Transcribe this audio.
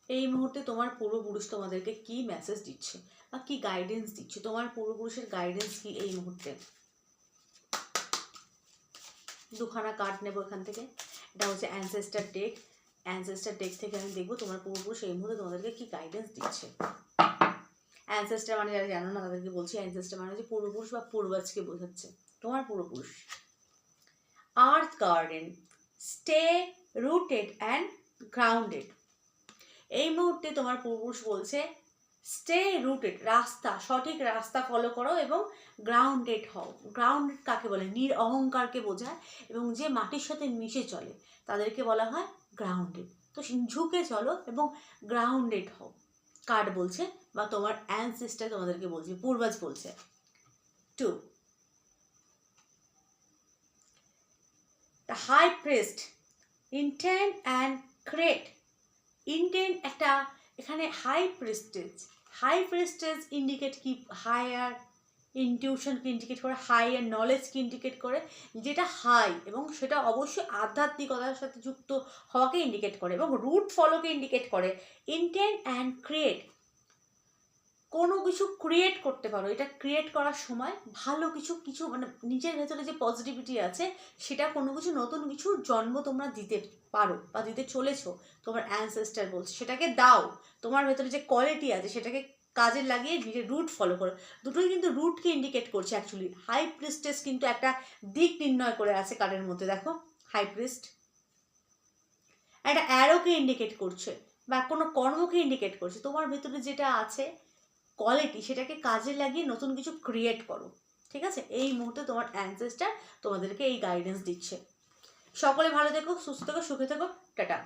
এই মুহূর্তে তোমার পূর্বপুরুষ তোমাদেরকে কি মেসেজ দিচ্ছে বা কি গাইডেন্স দিচ্ছে, তোমার পূর্বপুরুষের গাইডেন্স কি এই মুহূর্তে। দুখানা কার্ড নেবো এখান থেকে। এটা হচ্ছে অ্যানসেস্টার ডেক। অ্যানসেস্টার ডেক থেকে আমি দেখবো তোমার পূর্বপুরুষ এই মুহূর্তে তোমাদেরকে কি গাইডেন্স দিচ্ছে। অ্যানসেস্টার মানে যারা জানো না তাদেরকে বলছি, অ্যানসেস্টার মানে হচ্ছে পূর্বপুরুষ বা পূর্বজকে বোঝাচ্ছে। তোমার পূর্বপুরুষ। Earth garden, stay rooted and grounded. এই মুহূর্তে তোমার পূর্বপুরুষ বলছে স্টে রুটেড, রাস্তা, সঠিক রাস্তা ফলো করো এবং গ্রাউন্ডেড হও। গ্রাউন্ডেড কাকে বলে? অহংকারকে বোঝায় এবং যে মাটির সাথে মিশে চলে তাদেরকে বলা হয় গ্রাউন্ডেড। তো ঝুঁকে চলো এবং গ্রাউন্ডেড হও কার্ড বলছে, বা তোমার অ্যানসেস্টার তোমাদেরকে বলছে, পূর্বজ বলছে। 2 the high priest, intent and create. Intent একটা, এখানে হাই প্রেস্টেজ ইন্ডিকেট কি? হায়ার ইনটিউশনকে ইন্ডিকেট করে, হায়ার নলেজকে ইন্ডিকেট করে, যেটা হাই এবং সেটা অবশ্যই আধ্যাত্মিকতার সাথে যুক্ত হওয়াকে ইন্ডিকেট করে এবং রুট ফলোকে ইন্ডিকেট করে। ইন্টেন্ট অ্যান্ড ক্রিয়েট, কোনো কিছু ক্রিয়েট করতে পারো। এটা ক্রিয়েট করার সময় ভালো কিছু মানে নিজের ভেতরে যে পজিটিভিটি আছে সেটা, কোনো কিছু নতুন কিছু জন্ম তোমরা দিতে পারো বা দিতে চলেছো। তোমার অ্যানসেস্টার বলছে সেটাকে দাও। তোমার ভেতরে যে কোয়ালিটি আছে সেটাকে কাজে লাগিয়ে নিজের রুট ফলো করো। দুটোই কিন্তু রুটকে ইন্ডিকেট করছে অ্যাকচুয়ালি। হাই প্রিস্টেস কিন্তু একটা দিক নির্ণয় করে আছে কার্ডের মধ্যে। দেখো হাই প্রিস্ট একটা অ্যারোকে ইন্ডিকেট করছে বা কোনো কর্মকে ইন্ডিকেট করছে। তোমার ভেতরে যেটা আছে কোয়ালিটি সেটাকে কাজে লাগিয়ে নতুন কিছু ক্রিয়েট করো। ঠিক আছে, এই মুহূর্তে তোমার অ্যানসেস্টার তোমাদেরকে এই গাইডেন্স দিচ্ছে। সকলে ভালো থেকো, সুস্থ থেকো, সুখে থেকো, টাটা।